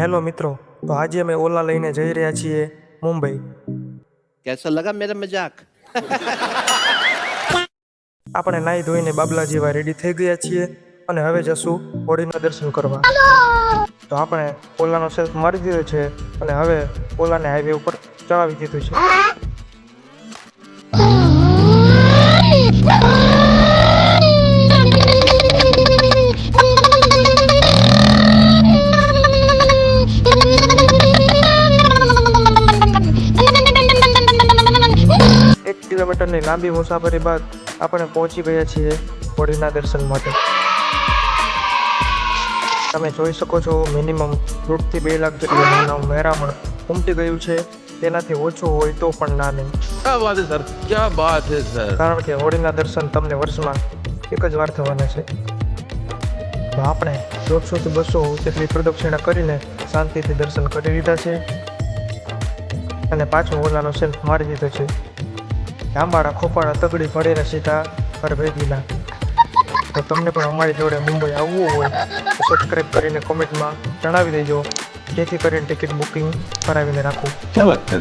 Hello મિત્રો, તો આજે અમે ઓલા લઈને જઈ રહ્યા છીએ મુંબઈ. कैसा लगा मेरा मजाक? આપણે નાહી ધોઈને બાબલા જેવા રેડી થઈ ગયા છીએ અને હવે જશું હોળીના દર્શન કરવા. તો આપણે ઓલાનો સેલ્ફ મારી દીધો છે અને હવે ઓલાને હાઈવે ઉપર ચડાવી દીધું છે. કિલોમીટરની લાંબી મુસાફરી બાદ આપણે પહોંચી ગયા છીએ હોળીના દર્શન માટે. તમે જોઈ શકો છો મિનિમમ 1.5 લાખ જેટલું નાનું મેરામણ ઉમટી ગયું છે. તેનાથી ઓછું હોય તો પણ ના નહીં. क्या बात है सर, क्या बात है सर. કારણ કે હોળીના દર્શન તમને વર્ષમાં એક જ વાર થવાના છે. તો આપણે 150 થી 200 જેટલી પ્રદક્ષિણા કરીને શાંતિથી દર્શન કરી લીધા છે અને પાછો ઓલાનો સેલ્ફ મારી દીધો છે. લાંબાડા ખોપાળા તગડી ભળીને સીધા ઘર ભેગીના. તો તમને પણ અમારી જોડે મુંબઈ આવવું હોય તો સબસ્ક્રાઈબ કરીને કોમેન્ટમાં જણાવી દેજો, જેથી કરીને ટિકિટ બુકિંગ કરાવીને રાખું. क्या बात है.